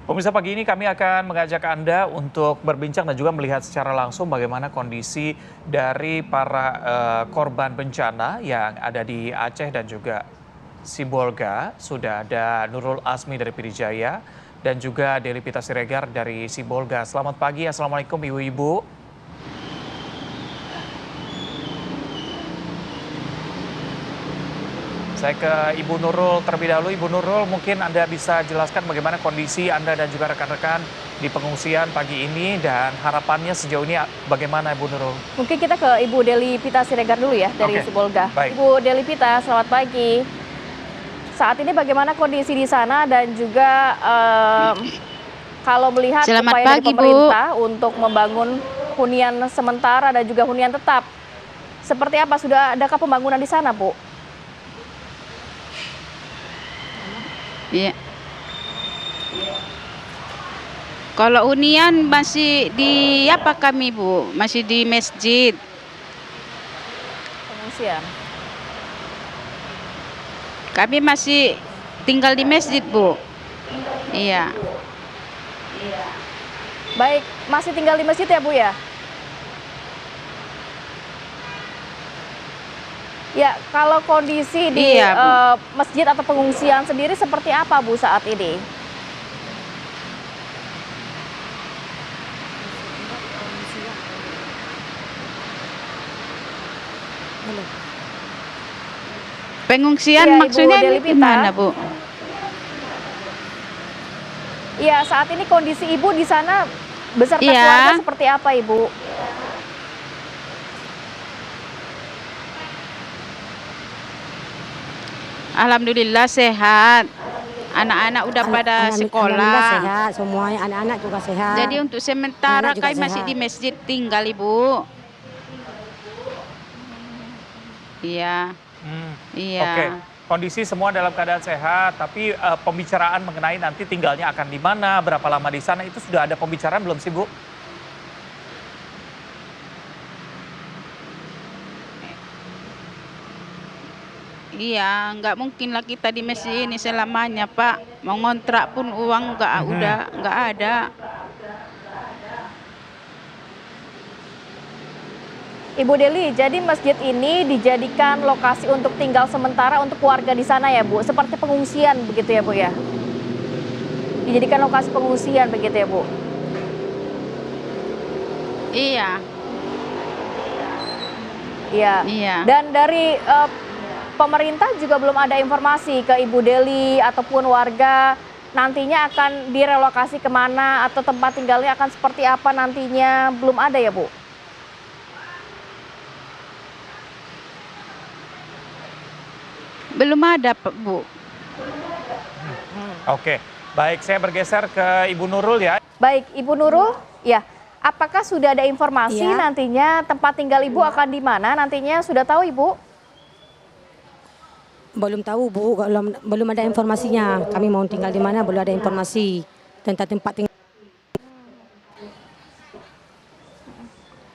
Pemirsa, pagi ini kami akan mengajak Anda untuk berbincang dan juga melihat secara langsung bagaimana kondisi dari para korban bencana yang ada di Aceh dan juga Sibolga. Sudah ada Nurul Asmi dari Pidijaya dan juga Deli Pita Siregar dari Sibolga. Selamat pagi, Assalamualaikum Ibu-Ibu. Saya ke Ibu Nurul terlebih dahulu. Ibu Nurul, mungkin Anda bisa jelaskan bagaimana kondisi Anda dan juga rekan-rekan di pengungsian pagi ini dan harapannya sejauh ini bagaimana Ibu Nurul? Mungkin kita ke Ibu Deli Pita Siregar dulu ya dari Sibolga. Baik. Ibu Deli Pita, selamat pagi. Saat ini bagaimana kondisi di sana dan juga kalau melihat upaya dari pemerintah untuk membangun hunian sementara dan juga hunian tetap, seperti apa? Sudah adakah pembangunan di sana, Bu? Iya. Kalau hunian masih di apa kami, Bu? Masih di masjid. Pengungsian. Kami masih tinggal di masjid, Bu. Iya. Baik, masih tinggal di masjid ya, Bu ya? Ya, kalau kondisi di masjid atau pengungsian sendiri seperti apa, Bu, saat ini? Pengungsian ya, maksudnya gimana, Bu? Iya, saat ini kondisi Ibu di sana beserta keluarga seperti apa, Ibu? Alhamdulillah sehat. Anak-anak udah pada sekolah. Alhamdulillah sehat, semuanya anak-anak juga sehat. Jadi untuk sementara kami masih di masjid tinggal, Ibu. Iya. Iya. Oke, kondisi semua dalam keadaan sehat, tapi pembicaraan mengenai nanti tinggalnya akan di mana, berapa lama di sana, itu sudah ada pembicaraan belum sih, Bu? Iya, nggak mungkin lah kita di masjid ini selamanya, Pak. Mau ngontrak pun uang nggak ada. Ibu Deli, jadi masjid ini dijadikan lokasi untuk tinggal sementara untuk warga di sana ya, Bu? Seperti pengungsian begitu ya, Bu ya? Dijadikan lokasi pengungsian begitu ya, Bu? Iya. Iya. Dan dari pemerintah juga belum ada informasi ke Ibu Deli ataupun warga nantinya akan direlokasi kemana atau tempat tinggalnya akan seperti apa nantinya, belum ada ya, Bu? Belum ada, Bu. Oke, baik, saya bergeser ke Ibu Nurul ya. Baik, Ibu Nurul, ya. Apakah sudah ada informasi nantinya tempat tinggal Ibu akan di mana nantinya? Sudah tahu, Ibu? Belum tahu, Bu, belum ada informasinya. Kami mau tinggal di mana belum ada informasi tentang tempat tinggal.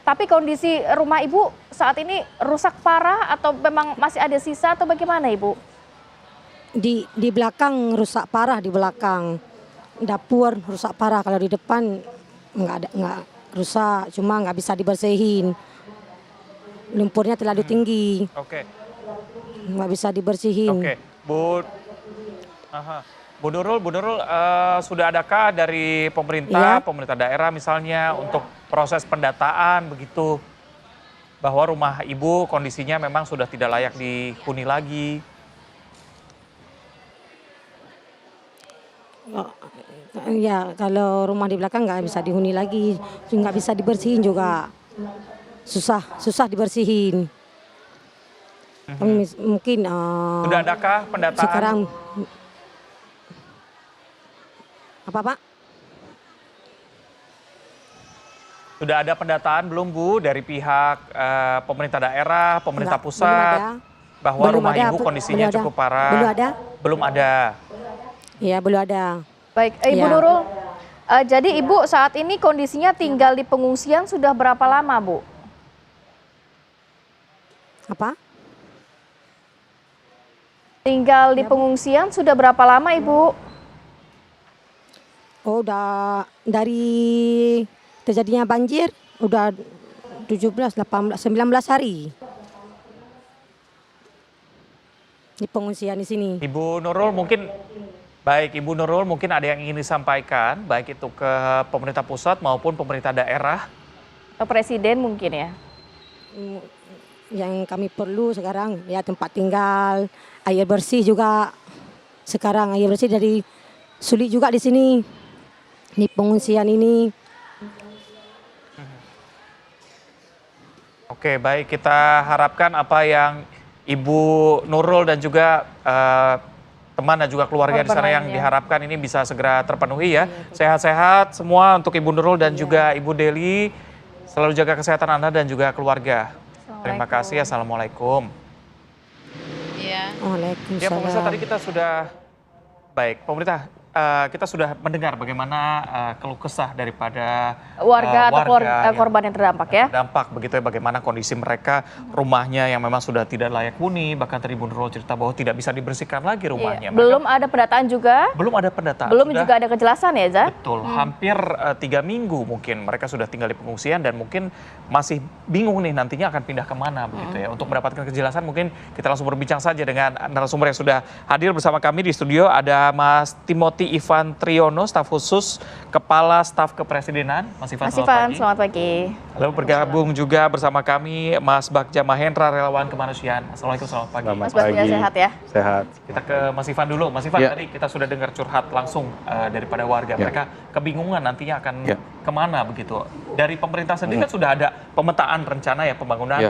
Tapi kondisi rumah Ibu saat ini rusak parah atau memang masih ada sisa atau bagaimana, Ibu? Di belakang rusak parah, di belakang. Dapur rusak parah, kalau di depan nggak rusak, cuma nggak bisa dibersihin. Lumpurnya terlalu tinggi. Oke. Nggak bisa dibersihin. Oke, Bu Nurul, sudah adakah dari pemerintah daerah misalnya untuk proses pendataan begitu bahwa rumah Ibu kondisinya memang sudah tidak layak dihuni lagi? Ya, kalau rumah di belakang nggak bisa dihuni lagi, nggak bisa dibersihin juga, susah dibersihin. Mungkin sudah adakah pendataan? Sekarang apa, Pak? Sudah ada pendataan belum, Bu, dari pihak pemerintah daerah, pemerintah pusat bahwa rumah Ibu kondisinya cukup parah? Belum ada. Belum ada. Iya, belum ada. Baik, Ibu Nurul. Jadi Ibu saat ini kondisinya tinggal di pengungsian sudah berapa lama, Bu? Apa? Tinggal di pengungsian sudah berapa lama, Ibu? Oh, udah dari terjadinya banjir udah 17, 18, 19 hari di pengungsian di sini. Ibu Nurul mungkin Ibu Nurul mungkin ada yang ingin disampaikan baik itu ke pemerintah pusat maupun pemerintah daerah. Presiden mungkin ya. Yang kami perlu sekarang ya tempat tinggal, air bersih juga. Sekarang air bersih dari sulit juga di sini di pengungsian ini. Oke, baik, kita harapkan apa yang Ibu Nurul dan juga teman dan juga keluarga di sana yang diharapkan ini bisa segera terpenuhi ya. Sehat-sehat semua untuk Ibu Nurul dan juga Ibu Deli. Selalu jaga kesehatan Anda dan juga keluarga. Terima kasih. Assalamualaikum. Iya. Waalaikumsalam. Ya pemirsa, tadi kita sudah pemerintah kita sudah mendengar bagaimana keluh kesah daripada warga atau korban yang terdampak ya. Dampak begitu ya, bagaimana kondisi mereka, rumahnya yang memang sudah tidak layak huni, bahkan tadi Ibu Nurul cerita bahwa tidak bisa dibersihkan lagi rumahnya. Belum ada pendataan juga. Belum ada pendataan. Belum juga ada kejelasan ya, Za? Betul, hampir 3 minggu mungkin mereka sudah tinggal di pengungsian dan mungkin masih bingung nih nantinya akan pindah kemana begitu ya. Untuk mendapatkan kejelasan mungkin kita langsung berbincang saja dengan narasumber yang sudah hadir bersama kami di studio. Ada Mas Timothy Ivan Triono, staf khusus Kepala Staf Kepresidenan. Mas Ivan, selamat pagi. Lalu bergabung juga bersama kami Mas Bagja Mahendra, relawan kemanusiaan. Assalamualaikum, selamat pagi. Mas Bagja sehat ya? Sehat. Kita ke Mas Ivan dulu. Mas Ivan, tadi kita sudah dengar curhat langsung daripada warga. Mereka kebingungan nantinya akan kemana begitu. Dari pemerintah sendiri kan sudah ada pemetaan rencana ya pembangunan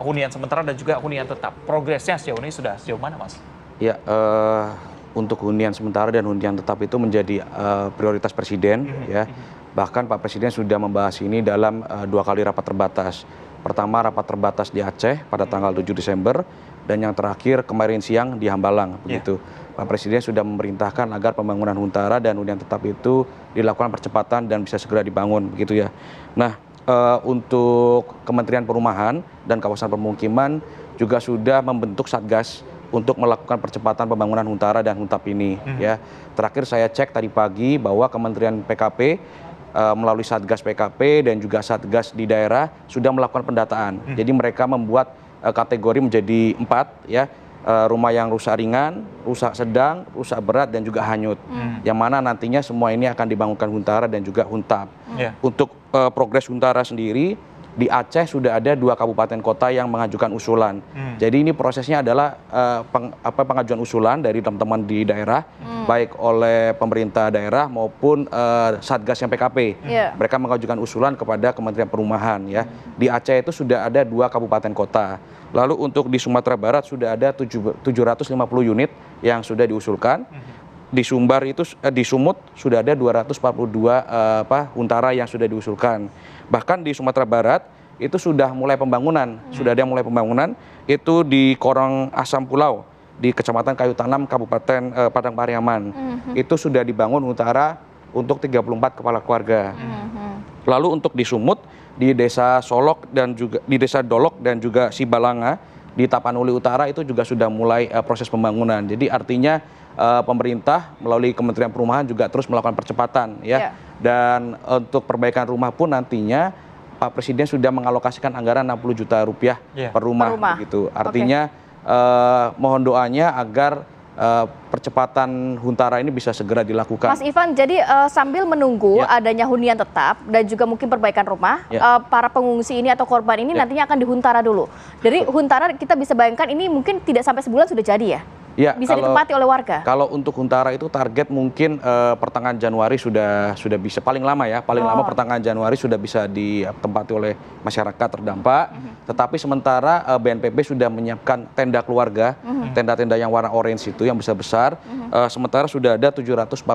hunian sementara dan juga hunian tetap. Progresnya sejauh ini sudah sejauh mana, Mas? Ya, untuk hunian sementara dan hunian tetap itu menjadi prioritas Presiden ya. Bahkan Pak Presiden sudah membahas ini dalam 2 kali rapat terbatas. Pertama rapat terbatas di Aceh pada tanggal 7 Desember dan yang terakhir kemarin siang di Hambalang begitu. Pak Presiden sudah memerintahkan agar pembangunan huntara dan hunian tetap itu dilakukan percepatan dan bisa segera dibangun begitu ya. Nah, untuk Kementerian Perumahan dan Kawasan Permukiman juga sudah membentuk Satgas untuk melakukan percepatan pembangunan huntara dan huntap ini ya. Terakhir saya cek tadi pagi bahwa Kementerian PKP melalui Satgas PKP dan juga Satgas di daerah sudah melakukan pendataan. Jadi mereka membuat kategori menjadi 4 ya. Rumah yang rusak ringan, rusak sedang, rusak berat dan juga hanyut. Yang mana nantinya semua ini akan dibangunkan huntara dan juga huntap. Untuk progres huntara sendiri di Aceh sudah ada 2 kabupaten kota yang mengajukan usulan. Jadi ini prosesnya adalah pengajuan usulan dari teman-teman di daerah, baik oleh pemerintah daerah maupun Satgas yang PKP. Mereka mengajukan usulan kepada Kementerian Perumahan ya. Di Aceh itu sudah ada 2 kabupaten kota. Lalu untuk di Sumatera Barat sudah ada 750 unit yang sudah diusulkan. Di Sumbar itu di Sumut sudah ada 242 huntara yang sudah diusulkan. Bahkan di Sumatera Barat itu sudah mulai pembangunan, sudah ada yang mulai pembangunan itu di Korong Asam Pulau di Kecamatan Kayu Tanam Kabupaten Padang Pariaman. Itu sudah dibangun huntara untuk 34 kepala keluarga. Lalu untuk di Sumut di Desa Solok dan juga di Desa Dolok dan juga Sibalanga di Tapanuli Utara itu juga sudah mulai proses pembangunan. Jadi artinya pemerintah melalui Kementerian Perumahan juga terus melakukan percepatan ya. Dan untuk perbaikan rumah pun nantinya Pak Presiden sudah mengalokasikan anggaran 60 juta rupiah per rumah gitu. Artinya mohon doanya agar percepatan huntara ini bisa segera dilakukan. Mas Ivan, jadi sambil menunggu adanya hunian tetap dan juga mungkin perbaikan rumah, para pengungsi ini atau korban ini nantinya akan dihuntara dulu. Jadi huntara kita bisa bayangkan ini mungkin tidak sampai sebulan sudah jadi ya? Ya, bisa ditempati oleh warga. Kalau untuk huntara itu target mungkin pertengahan Januari sudah bisa paling lama ya, paling lama pertengahan Januari sudah bisa ditempati oleh masyarakat terdampak. Tetapi sementara BNPB sudah menyiapkan tenda keluarga, tenda-tenda yang warna orange itu yang besar-besar. Sementara sudah ada 745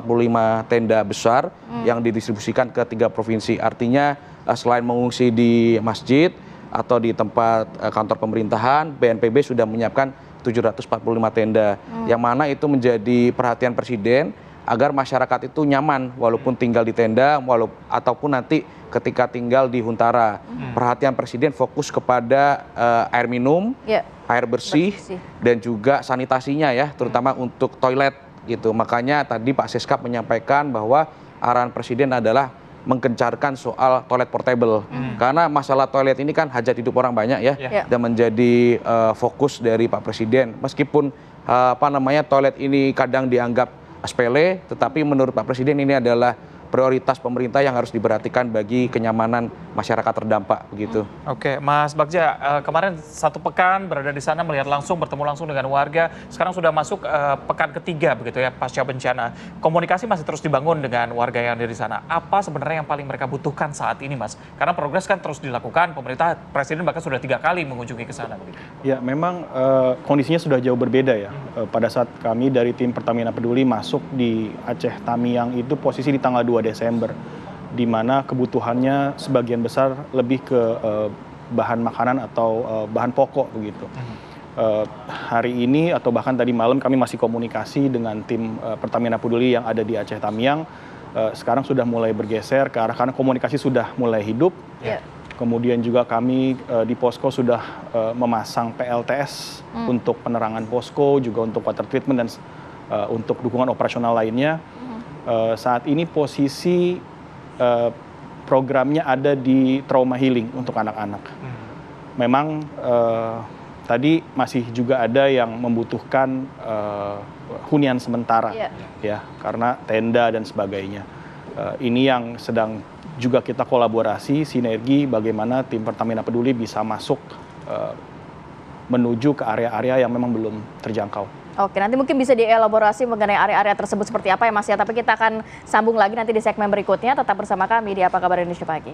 tenda besar yang didistribusikan ke 3 provinsi. Artinya selain mengungsi di masjid atau di tempat kantor pemerintahan, BNPB sudah menyiapkan 745 tenda, yang mana itu menjadi perhatian Presiden agar masyarakat itu nyaman walaupun tinggal di tenda ataupun nanti ketika tinggal di huntara. Perhatian Presiden fokus kepada air minum, air bersih dan juga sanitasinya ya, terutama untuk toilet gitu. Makanya tadi Pak Seskap menyampaikan bahwa arahan Presiden adalah menggencarkan soal toilet portable. Karena masalah toilet ini kan hajat hidup orang banyak ya, dan menjadi fokus dari Pak Presiden. Meskipun toilet ini kadang dianggap sepele, tetapi menurut Pak Presiden ini adalah prioritas pemerintah yang harus diperhatikan bagi kenyamanan masyarakat terdampak begitu. Oke, Mas Bagja, kemarin 1 pekan berada di sana melihat langsung, bertemu langsung dengan warga. Sekarang sudah masuk pekan ketiga begitu ya pasca bencana. Komunikasi masih terus dibangun dengan warga yang ada di sana. Apa sebenarnya yang paling mereka butuhkan saat ini, Mas? Karena progres kan terus dilakukan. Pemerintah, Presiden bahkan sudah 3 kali mengunjungi ke sana begitu. Ya, memang kondisinya sudah jauh berbeda ya. Pada saat kami dari tim Pertamina Peduli masuk di Aceh Tamiang itu posisi di tanggal 2 Desember, di mana kebutuhannya sebagian besar lebih ke bahan makanan atau bahan pokok begitu. Hari ini atau bahkan tadi malam kami masih komunikasi dengan tim Pertamina Peduli yang ada di Aceh Tamiang. Sekarang sudah mulai bergeser ke arah, karena komunikasi sudah mulai hidup. Kemudian juga kami di posko sudah memasang PLTS untuk penerangan posko, juga untuk water treatment dan untuk dukungan operasional lainnya. Saat ini posisi programnya ada di trauma healing untuk anak-anak. Memang tadi masih juga ada yang membutuhkan hunian sementara, ya, karena tenda dan sebagainya. Ini yang sedang juga kita kolaborasi, sinergi bagaimana tim Pertamina Peduli bisa masuk menuju ke area-area yang memang belum terjangkau. Oke, nanti mungkin bisa dielaborasi mengenai area-area tersebut seperti apa ya Mas ya, tapi kita akan sambung lagi nanti di segmen berikutnya. Tetap bersama kami di Apa Kabar Indonesia Pagi.